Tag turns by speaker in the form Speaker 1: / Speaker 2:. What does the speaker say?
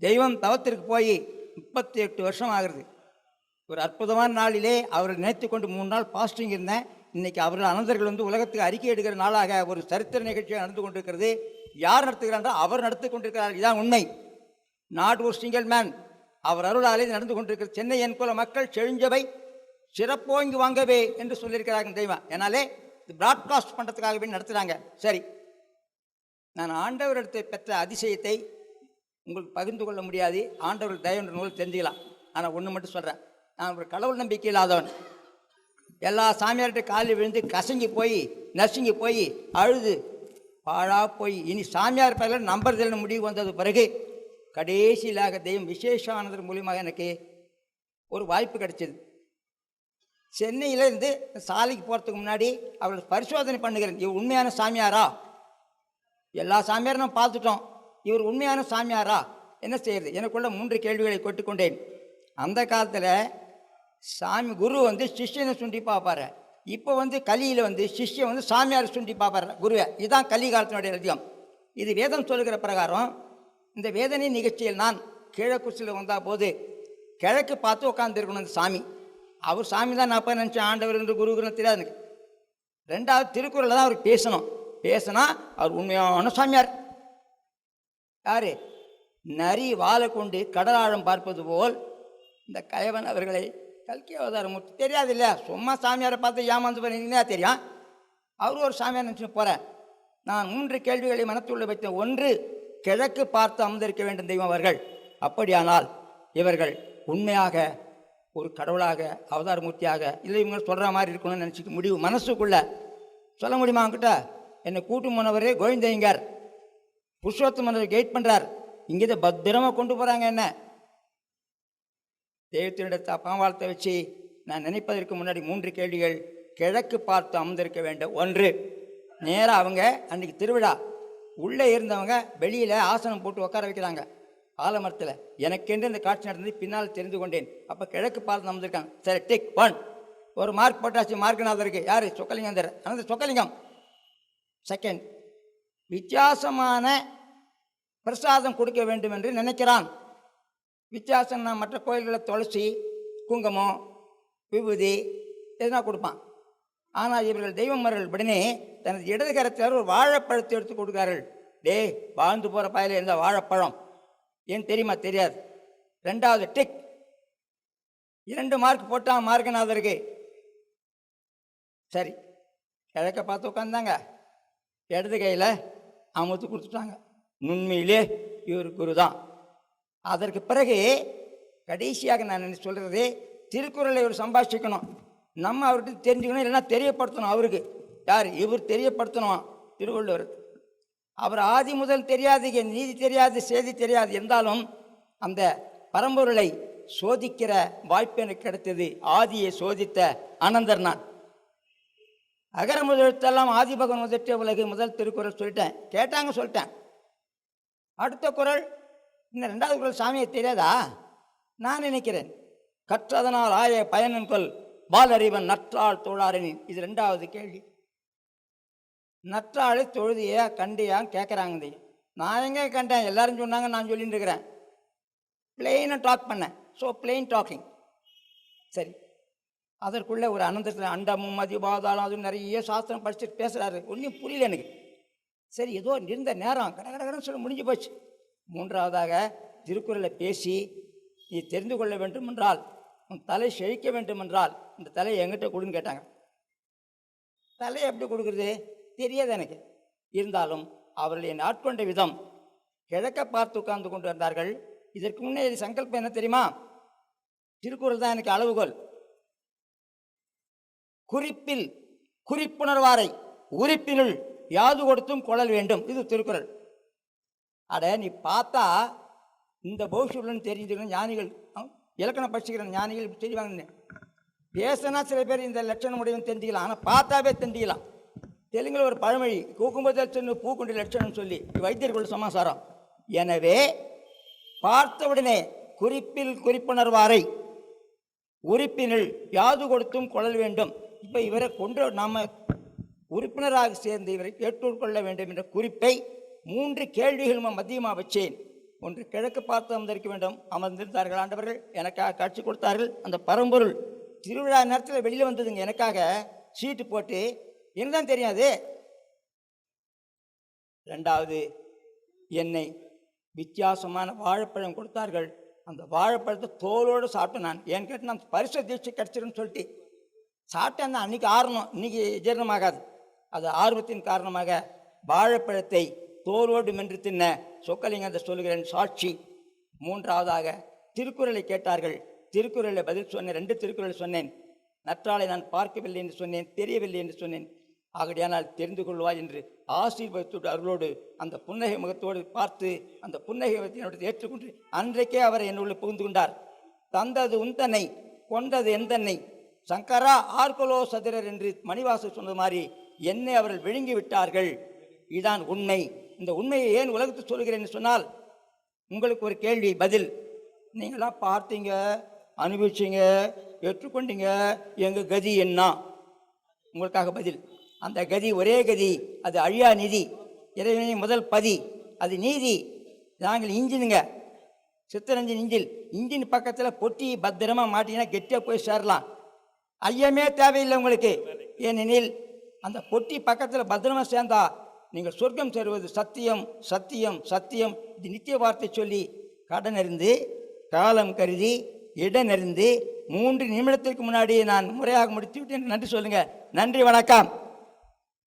Speaker 1: தெய்வம் தவத்திற்கு போய் 38 வருஷம் ஆகிறது. ஒரு அற்புதமான நாளிலே அவரை நினைத்து கொண்டு 3 நாள் பாஸ்டிங் இருந்தேன். இன்றைக்கி அவர்கள் அனந்தர்கள் வந்து உலகத்துக்கு அறிக்கை எடுக்கிற நாளாக ஒரு சரித்திர நிகழ்ச்சியாக நடந்து கொண்டிருக்கிறது. யார் நடத்துகிறாரோ அவர் நடத்தி கொண்டிருக்கிறார். இதுதான் உண்மை. நாட் ஒரு சிங்கிள் மேன். அவர் அருளாலே நடந்து கொண்டிருக்கிறது. சென்னை என்குல மக்கள் செழிஞ்சவை சிறப்போங்கி வாங்கவே என்று சொல்லியிருக்கிறாங்க தெய்வம். என்னாலே இது பிராட்காஸ்ட் பண்ணுறதுக்காகவே நடத்துகிறாங்க. சரி, நான் ஆண்டவரிடத்தை பெற்ற அதிசயத்தை உங்களுக்கு பகிர்ந்து கொள்ள முடியாது. ஆண்டவர் தயவுன்ற நூல் தெரிஞ்சுக்கலாம். ஆனால் ஒன்று மட்டும் சொல்கிறேன். நான் ஒரு கடவுள் நம்பிக்கை இல்லாதவன். எல்லா சாமியார்கிட்ட காலில் விழுந்து கசங்கி போய் நசுங்கி போய் அழுது பாழா போய் இனி சாமியார் பேரில் நம்புறதில்னு முடிவு வந்தது பிறகு கடைசியிலாக தெய்வம் விசேஷானதர் மூலியமாக எனக்கு ஒரு வாய்ப்பு கிடைச்சிது. சென்னையிலேருந்து சாலைக்கு போகிறதுக்கு முன்னாடி அவர்கள் பரிசோதனை பண்ணுகிறேன். இவர் உண்மையான சாமியாரா? எல்லா சாமியாரும் நான் பார்த்துட்டோம். இவர் உண்மையான சாமியாரா? என்ன செய்யறது? எனக்குள்ள 3 கேள்விகளை கொட்டுக்கொண்டேன். அந்த காலத்தில் சாமி குரு வந்து சிஷ்யனை சுண்டி பார்ப்பார். இப்போ வந்து கலியில் வந்து சிஷ்யன் வந்து சாமியார் சுண்டி பார்ப்பார் குருவை. இதுதான் கலி காலத்தினுடைய ரத்தியம். இது வேதம் சொல்லுகிற பிரகாரம் இந்த வேதனை நிகழ்ச்சியில் நான் கிழக்குச்சியில் வந்தால் போது கிழக்கு பார்த்து உட்காந்துருக்கணும் அந்த சாமி. அவர் சாமி தான் நான் அப்போ நினச்சேன். ஆண்டவர் என்று குருன்னு தெரியாது எனக்கு. 2வது திருக்குறளில் தான் அவர் பேசினா அவர் உண்மையான சாமியார். யார்? நரி வாழை கொண்டு கடலாழம் பார்ப்பது போல் இந்த கயவன் அவர்களை கல்கி அவதாரமூர்த்தி தெரியாது இல்லையா? சும்மா சாமியாரை பார்த்து ஏமாந்து பண்ணீங்கன்னா தெரியும். அவரும் ஒரு சாமியார் நினச்சின்னு போகிறேன். நான் 3 கேள்விகளை மனத்துள்ள வைத்தேன். 1, கிழக்கு பார்த்து அமர்ந்திருக்க வேண்டும் தெய்வம் அவர்கள். அப்படியானால் இவர்கள் உண்மையாக ஒரு கடவுளாக அவதாரமூர்த்தியாக இல்லை இவங்க சொல்கிற மாதிரி இருக்கணும்னு நினச்சிக்க முடிவு மனசுக்குள்ளே சொல்ல முடியுமா? அவங்ககிட்ட என்னை கூட்டு போனவரே கோவிந்தையங்கார் புருஷோத்தமன் கெயிட் பண்ணுறார். இங்கே பத்திரமாக கொண்டு போகிறாங்க. என்ன தெய்வத்தினிடத்த பாவாளத்தை வச்சு நான் நினைப்பதற்கு முன்னாடி 3 கேள்விகள் கிழக்கு பார்த்து அமர்ந்திருக்க வேண்டும். 1, நேராக அவங்க அன்றைக்கி திருவிழா உள்ளே இருந்தவங்க வெளியில் ஆசனம் போட்டு உட்கார வைக்கிறாங்க ஆலமரத்தில். எனக்கென்று இந்த காட்சி நடந்தது பின்னால் தெரிந்து கொண்டேன். அப்போ கிழக்கு பார்த்து அமர்ந்திருக்காங்க. சரி, டிக் 1 ஒரு மார்க் போட்டாச்சு. மார்க்நாதருக்கு யார்? சொக்கலிங்கந்தர், அந்த சொக்கலிங்கம். 2, வித்தியாசமான பிரசாதம் கொடுக்க வேண்டும் என்று நினைக்கிறான். வித்தியாசம் நான் மற்ற கோயில்களில் துளசி குங்குமம் விபூதி எதுனா கொடுப்பான். ஆனால் இவர்கள் தெய்வமர்கள் உடனே தனது இடது கரத்தில் ஒரு வாழைப்பழத்தை எடுத்து கொடுக்கார்கள். வாழ்ந்து போகிற பாயில் இருந்த வாழைப்பழம் ஏன் தெரியுமா? தெரியாது. 2வது டிக் 2 மார்க் போட்டான் மார்கநாதருக்கு. சரி, கிழக்க பார்த்து உட்காந்தாங்க. இடது கையில் அமுத்து கொடுத்துட்டாங்க. உண்மையிலே இவர் குரு தான். அதற்கு பிறகு கடைசியாக நான் சொல்கிறது, திருக்குறளை ஒரு சம்பாஷிக்கணும். நம்ம அவர்கிட்ட தெரிஞ்சுக்கணும், இல்லைன்னா தெரியப்படுத்தணும். அவருக்கு யார்? இவர் தெரியப்படுத்தணும். திருவள்ளுவர் அவர் ஆதி முதல் தெரியாது, நீதி தெரியாது, செய்தி தெரியாது. இருந்தாலும் அந்த பரம்பொருளை சோதிக்கிற வாய்ப்பு எனக்கு கிடைத்தது. ஆதியை சோதித்த அனந்தர் நான். அகர முதலெழுத்தெல்லாம் ஆதிபகவன் முதற்ற உலகு முதல் திருக்குறள் சொல்லிட்டேன். கேட்டாங்க, சொல்லிட்டேன். அடுத்த குறள் இன்னும் 2வது குறள் சாமியை தெரியாதா? நான் நினைக்கிறேன். கற்றதனால் ஆய பயனன்கொல் பாலறிவன் நற்றாள் தோழாரினின். இது 2வது கேள்வி. நற்றாளை தொழுதியா கண்டியான்னு கேட்குறாங்க. நான் எங்கே கண்டேன்? எல்லாரும் சொன்னாங்க, நான் சொல்லிட்டு இருக்கிறேன். பிளெயினாக டாக் பண்ணேன். So plain talking. சரி, அதற்குள்ளே ஒரு அனந்தத்தில் அண்டமும் மதிபாதாளம் அது நிறைய சாஸ்திரம் படிச்சுட்டு பேசுகிறாரு. ஒன்றும் புரியல எனக்கு. சரி, ஏதோ இருந்த நேரம் கடகடன்னு சொல்ல முடிஞ்சு போச்சு. 3வதாக திருக்குறளை பேசி நீ தெரிந்து கொள்ள வேண்டும் என்றால், உன் தலை செழிக்க வேண்டும் என்றால் இந்த தலையை எங்கிட்ட கொடுன்னு கேட்டாங்க. தலையை எப்படி கொடுக்குறது தெரியாது எனக்கு. இருந்தாலும் அவர்கள் என்னை ஆட்கொண்ட விதம் கிழக்க பார்த்து உட்கார்ந்து கொண்டு வந்தார்கள். இதற்கு முன்னே சங்கல்பம் என்ன தெரியுமா? திருக்குறள் தான் எனக்கு அளவுகோல். குறிப்பில் குறிப்புணர்வாரை உறுப்பினுள் யாது கொடுத்தும் கொள்ளல் வேண்டும். இது திருக்குறள். அட நீ பார்த்தா இந்த பௌஷுடன் தெரிஞ்சுக்கணும். ஞானிகள் இலக்கணம் படிச்சுக்கிற ஞானிகள் தெரிவாங்கன்னு பேசினா சில பேர் இந்த லட்சணம் உடையவன் தெரிஞ்சுக்கலாம். ஆனால் பார்த்தாவே தெரிஞ்சுக்கலாம். தெலுங்கில் ஒரு பழமொழி, கூக்கும்போது பூக்குண்டி லட்சணம் சொல்லி வைத்தியர்கள் சமாசாரம். எனவே பார்த்தவுடனே குறிப்பில் குறிப்புணர்வாரை உறுப்பினில் யாது கொடுத்தும் கொள்ளல் வேண்டும். இப்போ இவரை கொண்டு நாம் உறுப்பினராக சேர்ந்து இவரை ஏற்றுக்கொள்ள வேண்டும் என்ற குறிப்பை 3 கேள்விகள் மத்தியமாக வச்சேன். ஒன்று கிழக்கு பார்த்து அமர்ந்திருக்க வேண்டும். அமர்ந்திருந்தார்கள் ஆண்டவர்கள், எனக்காக காட்சி கொடுத்தார்கள். அந்த பரம்பொருள் திருவிழா நேரத்தில் வெளியில் வந்ததுங்க, எனக்காக சீட்டு போட்டு. என்னதான் தெரியாது. ரெண்டாவது, என்னை வித்தியாசமான வாழைப்பழம் கொடுத்தார்கள். அந்த வாழைப்பழத்தை தோலோடு சாப்பிட்டேன் நான். ஏன்னு கேட்டு நான் பரிசு தீட்சை கிடச்சிருன்னு சொல்லிட்டு சாப்பிட்டேன். தான் அன்றைக்கி ஆறணும், இன்றைக்கி ஜீரணமாகாது. அது ஆர்வத்தின் காரணமாக வாழைப்பழத்தை தோலோடு மென்று தின்ன சொக்கலிங்கத்தை சொல்லுகிறேன் சாட்சி. மூன்றாவதாக திருக்குறளை கேட்டார்கள். திருக்குறளை பதில் சொன்னேன். 2 திருக்குறள் சொன்னேன். நற்றாளை நான் பார்க்கவில்லை என்று சொன்னேன், தெரியவில்லை என்று சொன்னேன். ஆகடியானால் தெரிந்து கொள்வாய் என்று ஆசீர்வாதத்தோடு அருளோடு அந்த புன்னகை முகத்தோடு பார்த்து அந்த புன்னகை முகத்தை ஏற்றுக்கொண்டு அன்றைக்கே அவர் என்னுள்ள புகுந்து கொண்டார். தந்தது உந்தனை கொண்டது எந்தன்னை சங்கரா ஆர்கொலோ சதிரர் என்று மணிவாசர் சொன்னது மாதிரி என்னை அவர்கள் விழுங்கி விட்டார்கள். இதுதான் உண்மை. இந்த உண்மையை ஏன் உலகத்துக்கு சொல்கிறேன்னு சொன்னால், உங்களுக்கு ஒரு கேள்வி பதில். நீங்களாம் பார்த்தீங்க, அனுபவிச்சிங்க, ஏற்றுக்கொண்டீங்க. எங்கள் கதி என்ன? உங்களுக்காக பதில். அந்த கதி ஒரே கதி, அது அழியா நிதி, இறைவனை முதல் பதி, அது நீதி. நாங்கள் இன்ஜினுங்க, சித்தரஞ்சின் இன்ஜின் பக்கத்தில் பொட்டி பத்திரமாக மாட்டிங்கன்னா கெட்டியாக போய் சேரலாம். ஐயமே தேவையில்லை உங்களுக்கு. ஏனெனில் அந்த பொட்டி பக்கத்தில் பத்திரமா சேர்ந்தா நீங்கள் சொர்க்கம் சேருவது சத்தியம், சத்தியம், சத்தியம். இது நித்திய வார்த்தை சொல்லி கடனறிந்து காலம் கருதி இடனறிந்து 3 நிமிடத்திற்கு முன்னாடி நான் முறையாக முடித்து விட்டேன். நன்றி சொல்லுங்கள். நன்றி, வணக்கம்.